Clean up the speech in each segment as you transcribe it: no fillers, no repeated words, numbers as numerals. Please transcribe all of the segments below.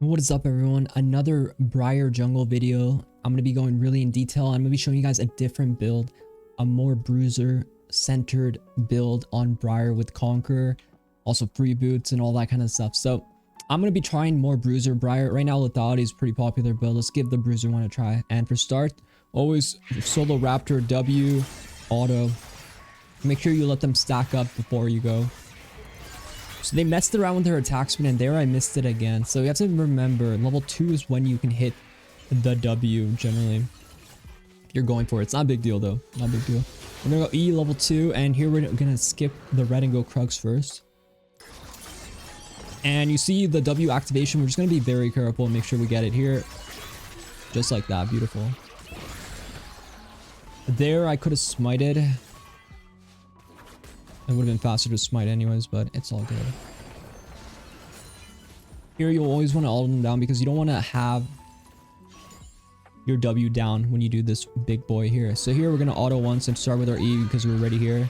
What is up, everyone? Another Briar jungle video. I'm going to be going really in detail. I'm going to be showing you guys a different build, a more Bruiser centered build on Briar with Conqueror, also free boots and all that kind of stuff. So I'm going to be trying more Bruiser. Briar right now, lethality is pretty popular build. Let's give the Bruiser one a try. And for start, always solo Raptor W auto. Make sure you let them stack up before you go. So they messed around with their attack speed, and there I missed it again. So you have to remember, level 2 is when you can hit the W generally. If you're going for it. It's not a big deal though. Not a big deal. We're gonna go E level 2, and here we're gonna skip the red and go Krugs first. And you see the W activation. We're just gonna be very careful and make sure we get it here. Just like that. Beautiful. There I could have smited. It would have been faster to smite anyways, but it's all good. Here you'll always want to auto them down because you don't want to have your W down when you do this big boy here. So here we're going to auto once and start with our E because we're ready here.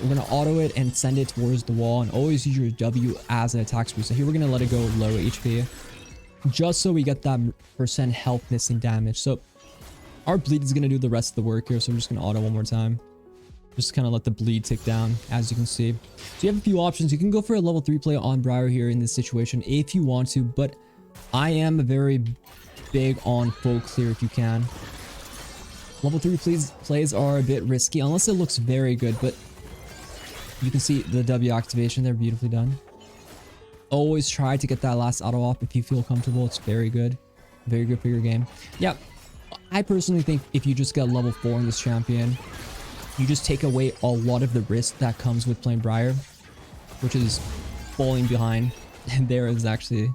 We're going to auto it and send it towards the wall and always use your W as an attack speed. So here we're going to let it go low HP just so we get that % health missing damage. So our bleed is going to do the rest of the work here. So I'm just going to auto one more time. Just kind of let the bleed tick down, as you can see. So you have a few options. You can go for a level 3 play on Briar here in this situation if you want to, but I am very big on full clear if you can. Level 3 plays are a bit risky unless it looks very good, but you can see the W activation there, beautifully done. Always try to get that last auto off if you feel comfortable. It's very good for your game. Yeah, I personally think if you just get level 4 in this champion, you just take away a lot of the risk that comes with playing Briar, which is falling behind. And there is actually,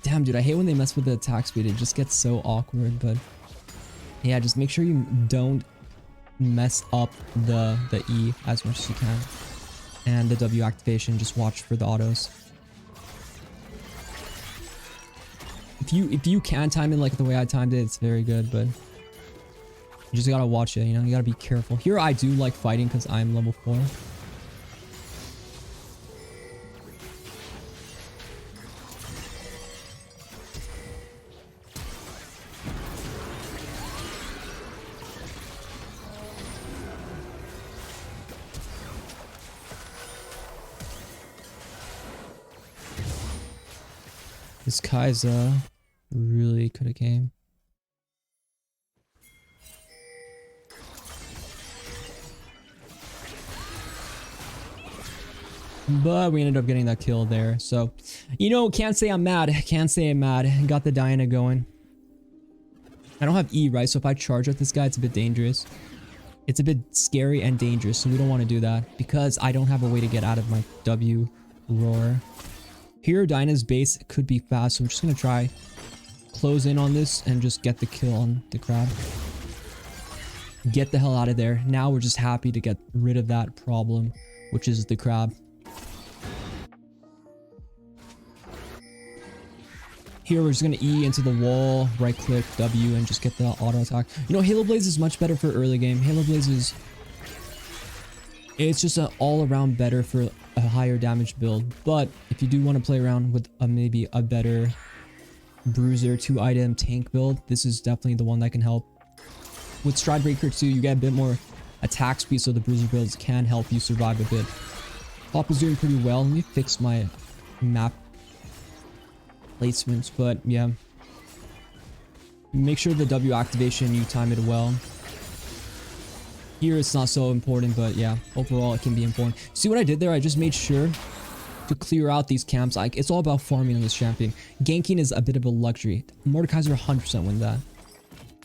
damn dude, I hate when they mess with the attack speed. It just gets so awkward. But yeah, just make sure you don't mess up the E as much as you can, and the W activation. Just watch for the autos. If you can time it like the way I timed it, it's very good, but you just gotta watch it, you know? You gotta be careful. Here I do like fighting because I'm level 4. This Kai'Sa really could have came. But we ended up getting that kill there. So, you know, can't say I'm mad. Can't say I'm mad. Got the Diana going. I don't have E, right? So if I charge at this guy, it's a bit dangerous. It's a bit scary and dangerous. So we don't want to do that because I don't have a way to get out of my W roar. Here, Diana's base could be fast. So I'm just going to try close in on this and just get the kill on the crab. Get the hell out of there. Now we're just happy to get rid of that problem, which is the crab. Here we're just going to E into the wall, right click, W, and just get the auto attack. You know, Halo Blaze is much better for early game. Halo Blaze is... it's just an all-around better for a higher damage build. But if you do want to play around with maybe a better Bruiser 2-item tank build, this is definitely the one that can help. With Stridebreaker 2, you get a bit more attack speed, so the Bruiser builds can help you survive a bit. Pop is doing pretty well. Let me fix my map placements, but yeah, make sure the W activation, you time it well. Here it's not so important, but yeah, overall it can be important. See what I did there? I just made sure to clear out these camps. Like, it's all about farming on this champion. Ganking is a bit of a luxury. Mordekaiser 100% win that.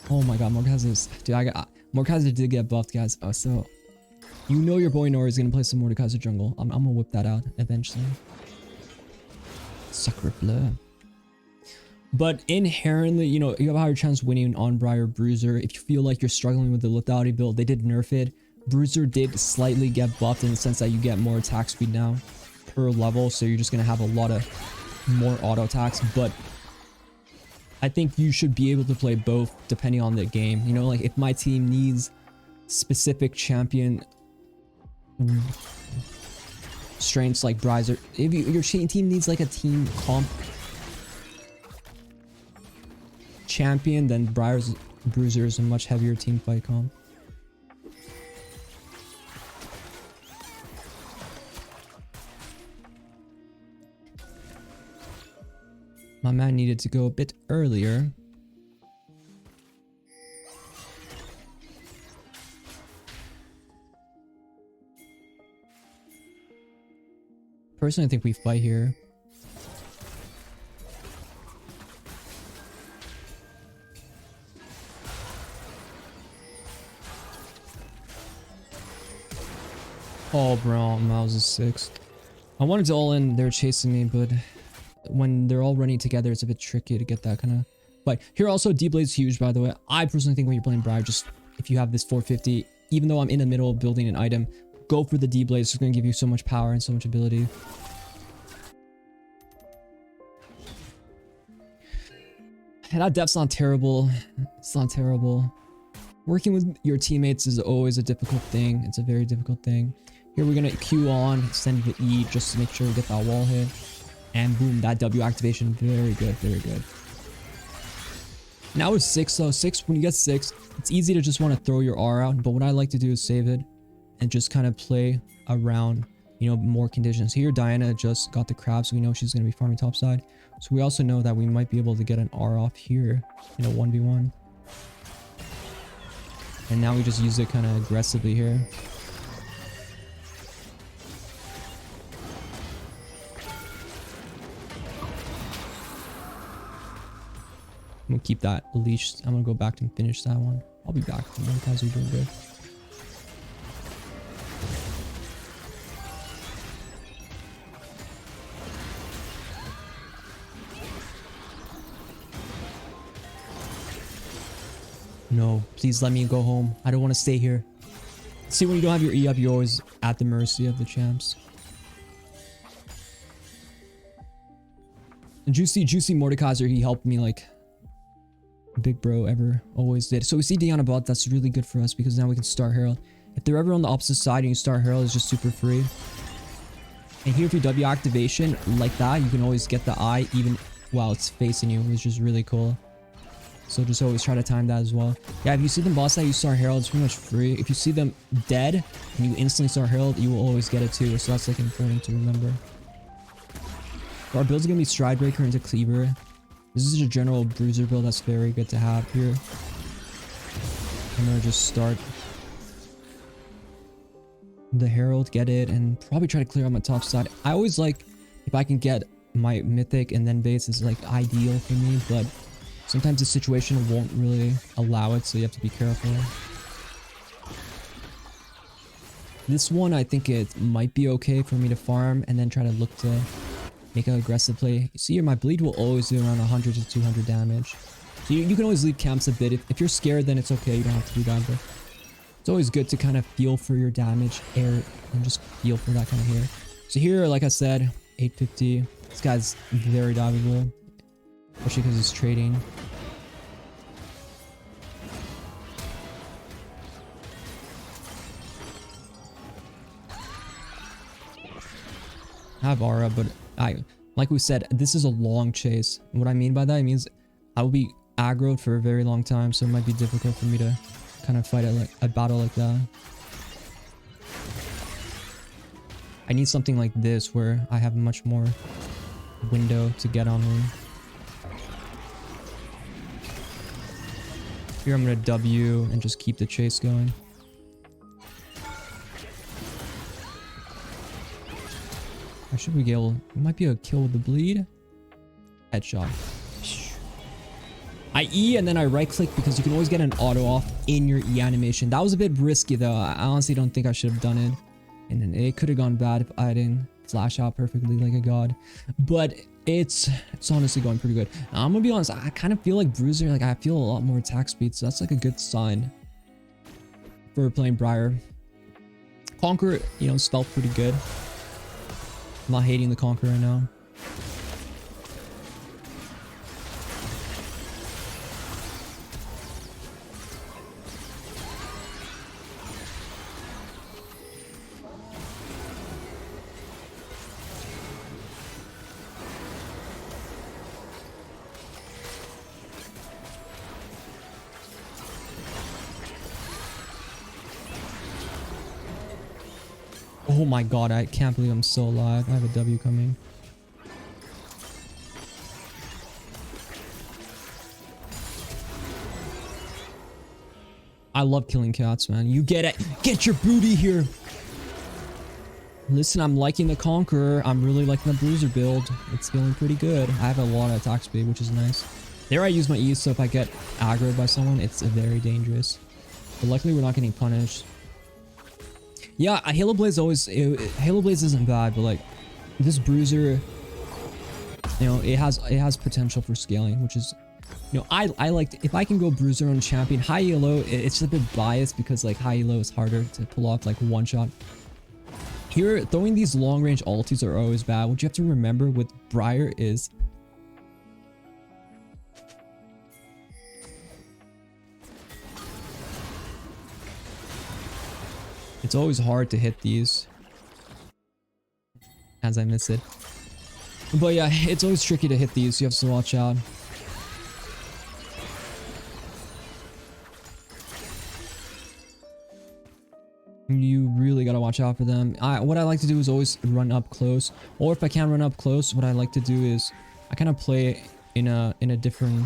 Oh my god, Mordekaiser is, dude, Mordekaiser did get buffed, guys. Oh, so you know your boy Inori is gonna play some Mordekaiser jungle. I'm gonna whip that out eventually. Sacre bleu. But inherently, you know, you have a higher chance winning on Briar Bruiser. If you feel like you're struggling with the lethality build, they did nerf it. Bruiser did slightly get buffed in the sense that you get more attack speed now per level. So you're just going to have a lot of more auto attacks. But I think you should be able to play both depending on the game. You know, like if my team needs specific champion strengths like Bruiser. If your team needs like a team comp champion, then Briar's Bruiser is a much heavier team fight comp. My man needed to go a bit earlier. Personally, I think we fight here. Oh, bro, Miles is 6th. I wanted to all in. They're chasing me, but when they're all running together, it's a bit tricky to get that kind of fight. Here also, D-Blade's huge, by the way. I personally think when you're playing Briar, just if you have this 450, even though I'm in the middle of building an item, go for the D-Blade. It's going to give you so much power and so much ability. And that depth's not terrible. It's not terrible. Working with your teammates is always a difficult thing. It's a very difficult thing. Here we're going to Q on, send the E just to make sure we get that wall hit. And boom, that W activation. Very good, very good. Now it's 6 though. 6, when you get 6, it's easy to just want to throw your R out. But what I like to do is save it and just kind of play around, you know, more conditions. Here, Diana just got the crab, so we know she's going to be farming topside. So we also know that we might be able to get an R off here in a 1v1. And now we just use it kind of aggressively here. I'm gonna keep that leash. I'm gonna go back and finish that one. I'll be back. Guys are doing good. No, please let me go home. I don't want to stay here. See, when you don't have your E up, you're always at the mercy of the champs. And Juicy Mordekaiser, he helped me like big bro ever always did. So we see Diana bot. That's really good for us because now we can start Herald. If they're ever on the opposite side and you start Herald, it's just super free. And here, if you W activation like that, you can always get the eye even while it's facing you, which is really cool. So just always try to time that as well. Yeah, if you see them boss that you start Herald, it's pretty much free. If you see them dead and you instantly start Herald, you will always get it too. So that's like important to remember. Our build's gonna be Stride Breaker into Cleaver. This is a general Bruiser build that's very good to have here. I'm gonna just start the Herald, get it, and probably try to clear on my top side. I always like if I can get my Mythic and then base is like ideal for me, but sometimes the situation won't really allow it, so you have to be careful. This one, I think it might be okay for me to farm and then try to look to make an aggressive play. You see here, my bleed will always do around 100 to 200 damage. So you can always leave camps a bit. If you're scared, then it's okay. You don't have to do that, but it's always good to kind of feel for your damage, and just feel for that kind of here. So here, like I said, 850. This guy's very dodgeable, especially because he's trading. I have aura, but like we said, this is a long chase. And what I mean by that, it means I will be aggroed for a very long time, so it might be difficult for me to kind of fight a battle like that. I need something like this where I have much more window to get on me. Here I'm gonna W and just keep the chase going. Or should we get able? It might be a kill with the bleed. Headshot. I E and then I right click because you can always get an auto off in your E animation. That was a bit risky though. I honestly don't think I should have done it. And then it could have gone bad if I didn't flash out perfectly like a god. But it's honestly going pretty good. Now, I'm gonna be honest, I kind of feel like Bruiser, like I feel a lot more attack speed, so that's like a good sign for playing Briar. Conquer, you know, felt pretty good. I'm not hating the Conquer right now. Oh my god, I can't believe I'm still alive. I have a W coming. I love killing cats, man. You get it. Get your booty here. Listen, I'm liking the Conqueror. I'm really liking the Bruiser build. It's feeling pretty good. I have a lot of attack speed, which is nice. There I use my E, so if I get aggroed by someone, it's very dangerous. But luckily, we're not getting punished. Yeah, Halo Blaze always... Halo Blaze isn't bad, but like, this Bruiser, you know, it has potential for scaling, which is... You know, I like, if I can go Bruiser on champion, high elo, it's a bit biased because like high elo is harder to pull off like one shot. Here, throwing these long range ultis are always bad. What you have to remember with Briar is it's always hard to hit these as I miss it. But yeah, it's always tricky to hit these. You have to watch out. You really gotta watch out for them. What I like to do is always run up close, or if I can't run up close, what I like to do is I kind of play in a different...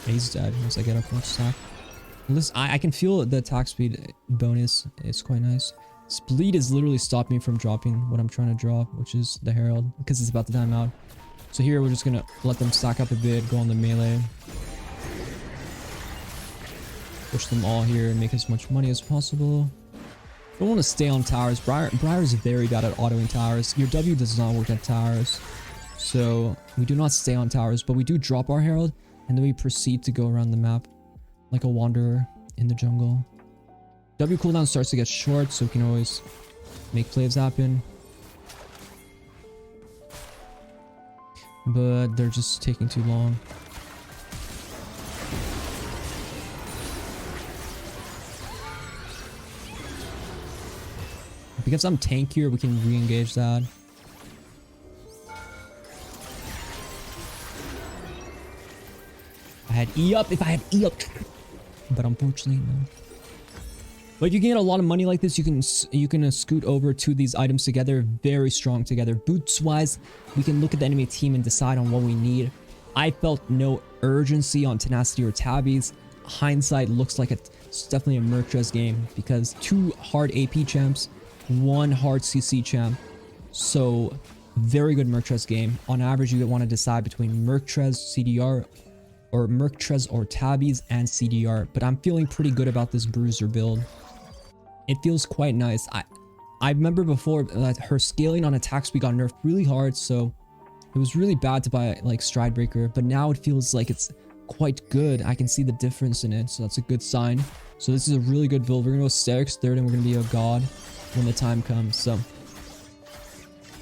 He's dead once I get up close attack. Listen, I can feel the attack speed bonus. It's quite nice. Bleed is literally stopping me from dropping what I'm trying to drop, which is the Herald, because it's about to time out. So here we're just gonna let them stack up a bit, go on the melee. Push them all here and make as much money as possible. Don't want to stay on towers. Briar is very bad at autoing towers. Your W does not work at towers. So we do not stay on towers, but we do drop our Herald and then we proceed to go around the map like a wanderer in the jungle. W cooldown starts to get short, so we can always make plays happen. But they're just taking too long. Because I'm tankier, we can re-engage that. I had E up if I had E up. But unfortunately, no. But you can get a lot of money like this. You can scoot over to these items together, very strong together. Boots wise, we can look at the enemy team and decide on what we need. I felt no urgency on Tenacity or Tabbies. Hindsight looks like it's definitely a Merkrez game because 2 hard AP champs, 1 hard CC champ. So very good Merkrez game. On average, you want to decide between Merkrez, CDR, or Merkrez or Tabbies and CDR. But I'm feeling pretty good about this Bruiser build. It feels quite nice. I remember before that her scaling on attack speed got nerfed really hard, so it was really bad to buy like Stridebreaker, but now it feels like it's quite good. I can see the difference in it, so that's a good sign. So this is a really good build. We're gonna go Sterix third and we're gonna be a god when the time comes. So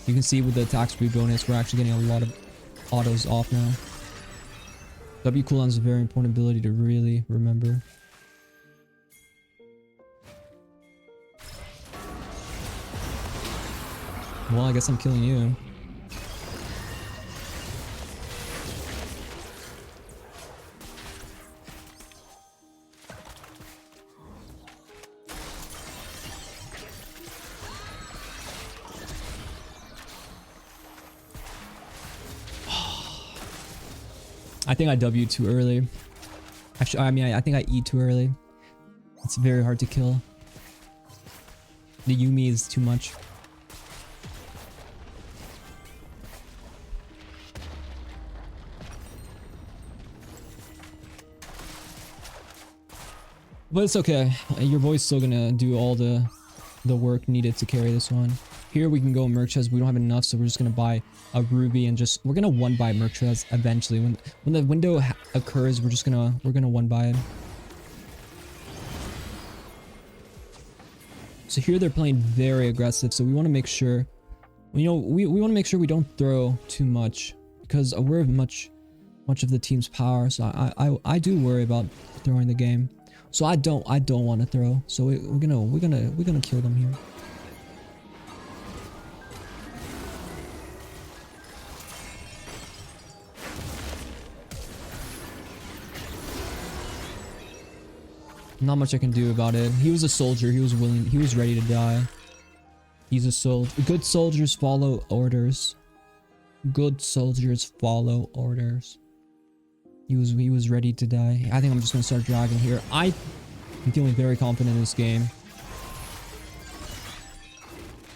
you can see with the attack speed bonus, we're actually getting a lot of autos off now. W cooldown is a very important ability to really remember. Well, I guess I'm killing you. I think I W too early. Actually, I think I E too early. It's very hard to kill. The Yumi is too much. But it's okay. Your boy's still gonna do all the work needed to carry this one. Here we can go Merkrez. We don't have enough, so we're just gonna buy a Ruby and we're gonna one buy Merkrez eventually. When the window occurs, we're gonna one buy it. So here they're playing very aggressive, so we want to make sure, you know, we want to make sure we don't throw too much because we're much of the team's power. So I do worry about throwing the game. So I don't want to throw. So we're gonna kill them here. Not much I can do about it. He was a soldier. He was willing. He was ready to die. He's a soldier. Good soldiers follow orders. Good soldiers follow orders. He was ready to die. I think I'm just gonna start dragging here. I'm feeling very confident in this game.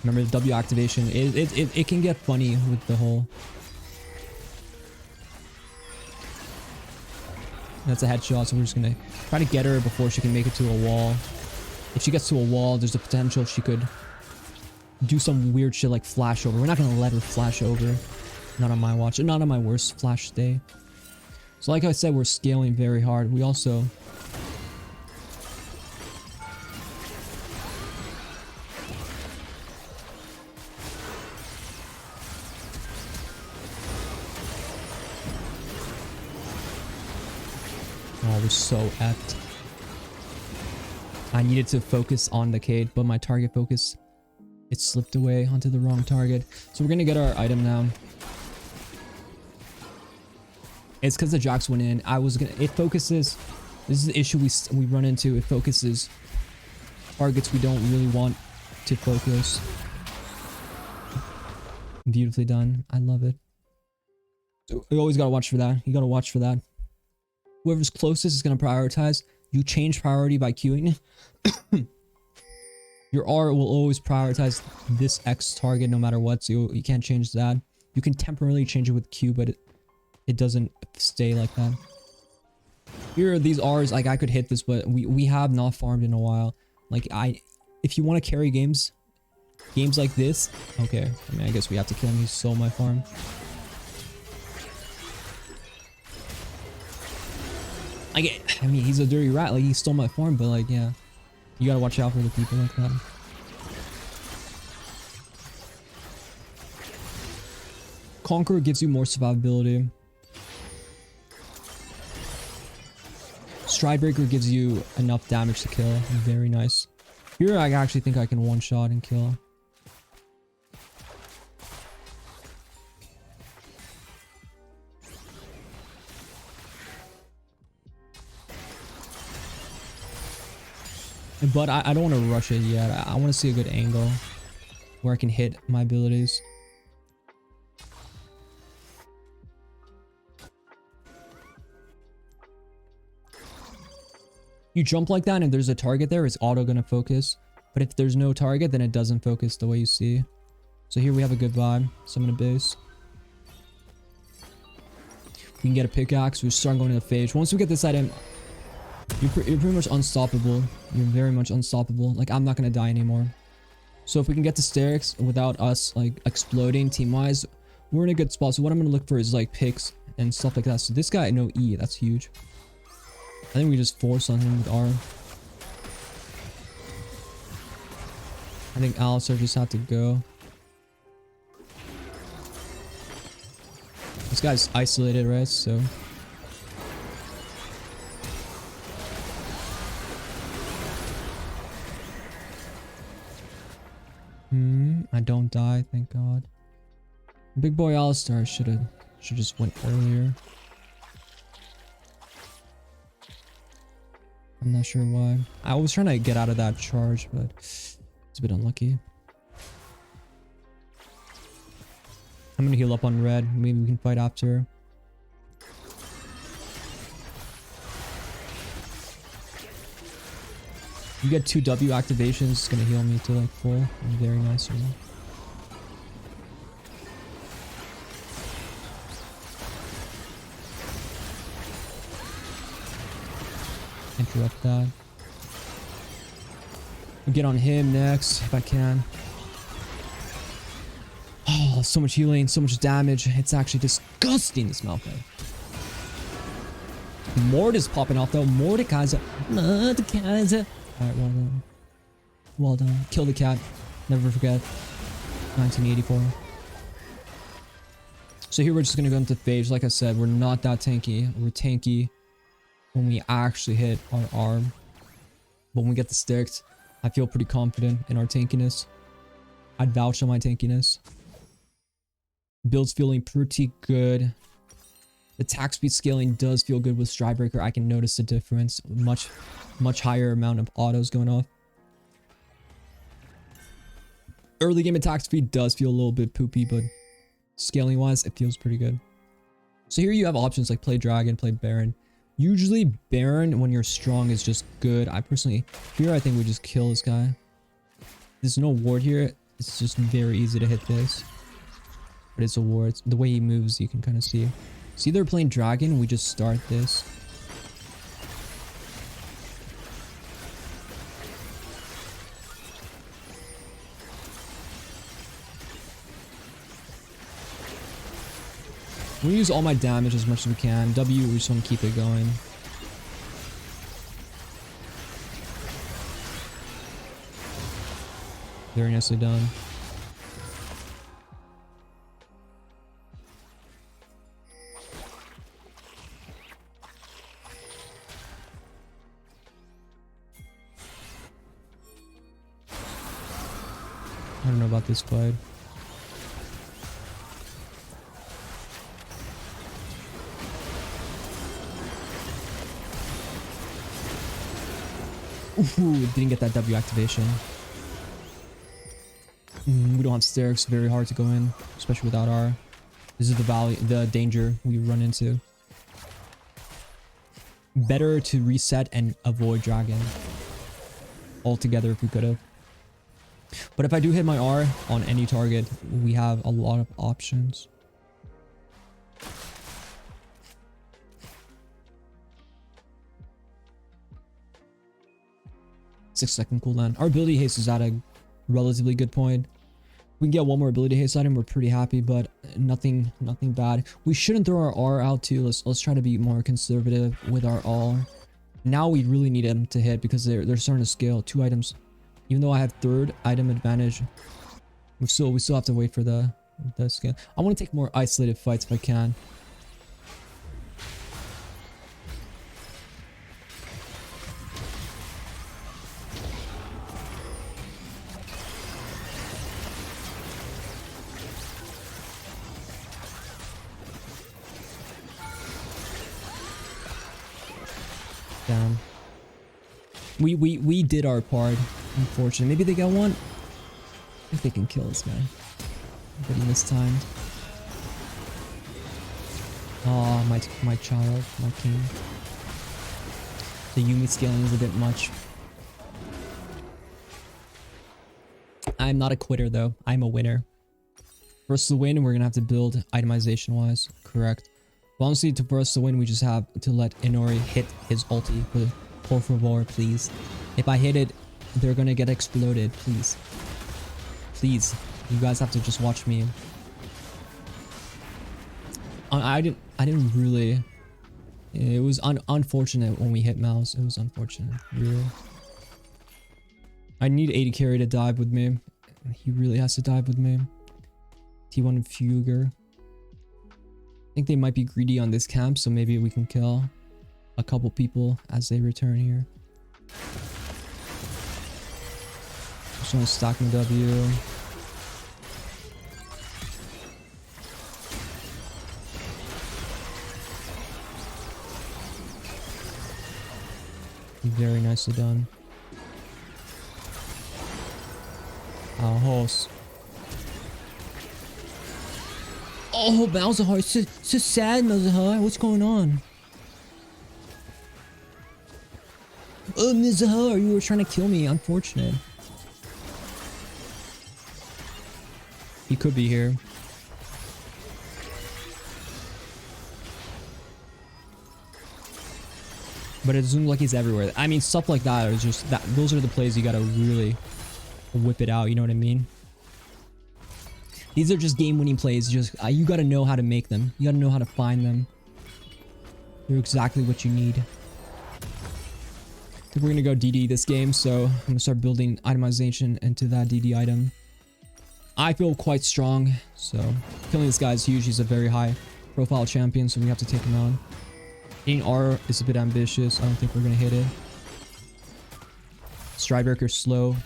Remember the W activation. It can get funny with the whole. That's a headshot, so we're just gonna try to get her before she can make it to a wall. If she gets to a wall, there's a potential she could do some weird shit like flash over. We're not gonna let her flash over. Not on my watch, and not on my worst flash day. So like I said, we're scaling very hard. We also... Oh, we're so effed. I needed to focus on the Cade, but my target focus, it slipped away onto the wrong target. So we're gonna get our item now. It's because the Jax went in. It focuses. This is the issue we run into. It focuses targets we don't really want to focus. Beautifully done. I love it. So you always gotta watch for that. You gotta watch for that. Whoever's closest is gonna prioritize. You change priority by queuing. Your R will always prioritize this X target no matter what, so you can't change that. You can temporarily change it with Q, but it doesn't stay like that. Here are these R's, like I could hit this, but we have not farmed in a while. Like if you want to carry games like this, okay. I mean, I guess we have to kill him. He stole my farm. I mean, he's a dirty rat. Like he stole my farm, but like, yeah, you gotta watch out for the people like that. Conqueror gives you more survivability. Stridebreaker gives you enough damage to kill. Very nice. Here I actually think I can one shot and kill. But I don't want to rush it yet. I want to see a good angle where I can hit my abilities. You jump like that and if there's a target there, it's auto gonna focus. But if there's no target, then it doesn't focus the way you see. So here we have a good vibe. Summon a base. We can get a pickaxe. We start going to the phage. Once we get this item, you're pretty much unstoppable. You're very much unstoppable. Like, I'm not gonna die anymore. So if we can get the stairs without us, like, exploding team-wise, we're in a good spot. So what I'm gonna look for is, like, picks and stuff like that. So this guy, no E. That's huge. I think we just force on him with R. I think Alistair just had to go. This guy's isolated, right? So... I don't die, thank God. Big boy Alistair should just went earlier. I'm not sure why. I was trying to get out of that charge, but it's a bit unlucky. I'm gonna heal up on red. Maybe we can fight after. You get 2 W activations, it's gonna heal me to like full. Very nice. Really. Interrupt that. We'll get on him next if I can. Oh, so much healing, so much damage. It's actually disgusting, this Malphite. Mord is popping off though. Mordekaiser. Mordekaiser. Alright, well done. Well done. Kill the cat. Never forget. 1984. So here we're just gonna go into phage. Like I said, we're not that tanky. We're tanky when we actually hit our arm. But when we get the sticks, I feel pretty confident in our tankiness. I'd vouch on my tankiness. Build's feeling pretty good. The attack speed scaling does feel good with Stridebreaker. I can notice the difference. Much higher amount of autos going off. Early game attack speed does feel a little bit poopy, but scaling wise, it feels pretty good. So here you have options like play Dragon, play Baron. Usually Baron, when you're strong, is just good. I personally, here I think we just kill this guy. There's no ward here. It's just very easy to hit this. But it's a ward. The way he moves, you can kind of see. So either playing Dragon, we just start this. We use all my damage as much as we can. W, we just want to keep it going. Very nicely done. I don't know about this fight. Ooh, didn't get that W activation. We don't have stairs, very hard to go in, especially without R. This is the danger we run into. Better to reset and avoid Dragon altogether if we could have. But if I do hit my R on any target, we have a lot of options. Six-second cooldown. Our ability haste is at a relatively good point. We can get one more ability haste item, we're pretty happy, but nothing bad. We shouldn't throw our R out too. Let's try to be more conservative with our R. Now we really need them to hit because they're starting to scale. 2 items. Even though I have 3rd item advantage, we still have to wait for the scale. I want to take more isolated fights if I can. Damn. We did our part. Unfortunately. Maybe they got one. If they can kill this guy. But he mistimed. Oh, my child, my king. The Yumi scaling is a bit much. I'm not a quitter though. I'm a winner. For us to win, we're gonna have to build itemization wise. Correct. But honestly, for us to win, we just have to let Inori hit his ulti. Por favor, please. If I hit it, they're gonna get exploded. Please. Please. You guys have to just watch me. I didn't really. It was unfortunate when we hit mouse. It was unfortunate. Really. I need AD carry to dive with me. He really has to dive with me. T1 and Fuger. I think they might be greedy on this camp, so maybe we can kill a couple people as they return here. Just want to stack my W. Very nicely done. Our horse. Oh, Malzahar, so sad, Malzahar. What's going on? Oh, Malzahar, you were trying to kill me. Unfortunate. He could be here. But it doesn't look like he's everywhere. I mean, stuff like that is just that. Those are the plays you gotta really whip it out. You know what I mean? These are just game-winning plays. Just you gotta know how to make them. You gotta know how to find them. They're exactly what you need. I think we're gonna go DD this game, so I'm gonna start building itemization into that DD item. I feel quite strong, so killing this guy is huge. He's a very high-profile champion, so we have to take him on. Hitting R is a bit ambitious. I don't think we're gonna hit it. Stridebreaker's slow.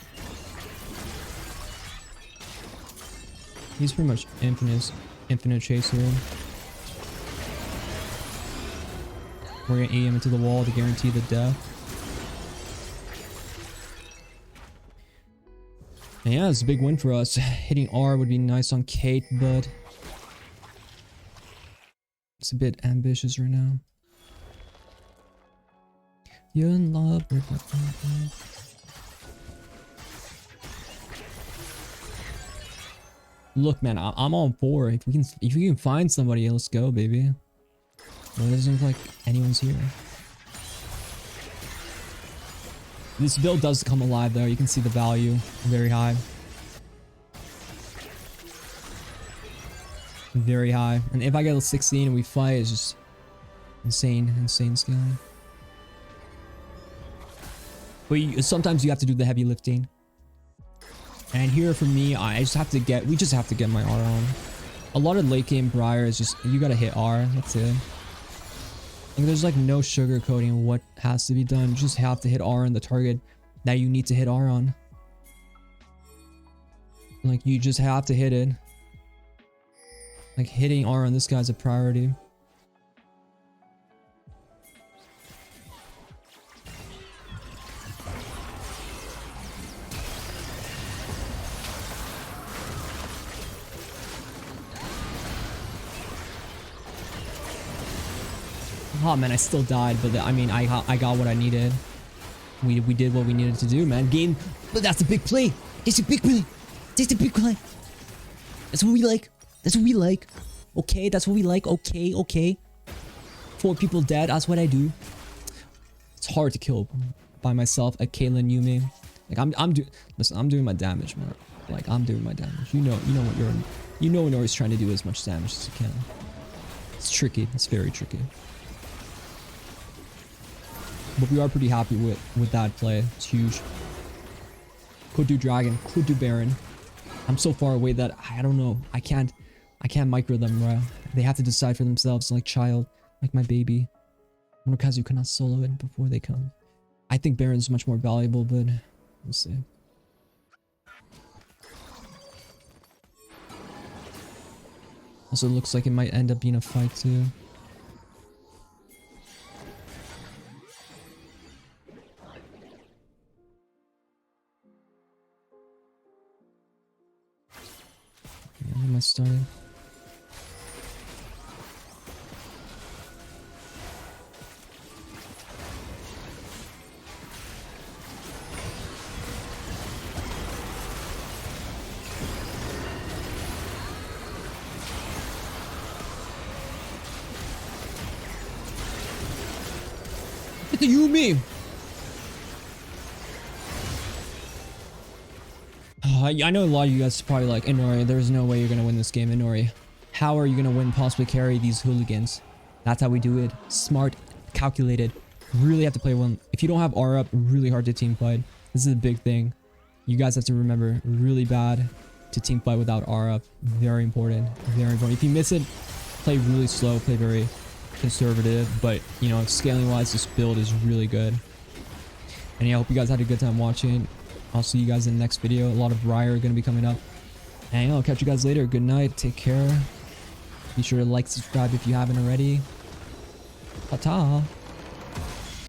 He's pretty much infinite chase here. We're gonna aim into the wall to guarantee the death. And yeah, it's a big win for us. Hitting R would be nice on Kate, but it's a bit ambitious right now. You're in love with my Look, man, I'm on board. If you can find somebody, let's go, baby. Well, it doesn't look like anyone's here. This build does come alive, though. You can see the value very high. Very high. And if I get a 16 and we fight, it's just insane scaling. But sometimes you have to do the heavy lifting. And here for me, we just have to get my R on. A lot of late game Briar is just, you gotta hit R, that's it. Like there's like no sugarcoating what has to be done. You just have to hit R on the target that you need to hit R on. Like you just have to hit it. Like hitting R on this guy's a priority. Oh man, I still died, but I mean, I got what I needed. We did what we needed to do, man. Game, but that's a big play. It's a big play. It's a big play. That's what we like. That's what we like. Okay, that's what we like. Okay, okay. 4 people dead. That's what I do. It's hard to kill by myself at Caitlyn Yumi. Like listen, I'm doing my damage, man. Like I'm doing my damage. You know what Inori's trying to do as much damage as you can. It's tricky. It's very tricky. But we are pretty happy with that play. It's huge. Could do Dragon, could do Baron. I'm so far away that I don't know. I can't micro them, bro. They have to decide for themselves, like child, like my baby. Monokazu cannot solo it before they come. I think Baron's much more valuable, but we'll see. Also, it looks like it might end up being a fight too. When am I starting? It's the Yumi! I know a lot of you guys probably like, Inori, there's no way you're gonna win this game, Inori. How are you gonna win, possibly carry these hooligans? That's how we do it. Smart, calculated. Really have to play one. If you don't have R up, really hard to team fight. This is a big thing. You guys have to remember, really bad to team fight without R up. Very important, very important. If you miss it, play really slow, play very conservative. But, you know, scaling wise, this build is really good. And yeah, I hope you guys had a good time watching. I'll see you guys in the next video. A lot of Briar are going to be coming up. And I'll catch you guys later. Good night. Take care. Be sure to like, subscribe if you haven't already. Ta-ta.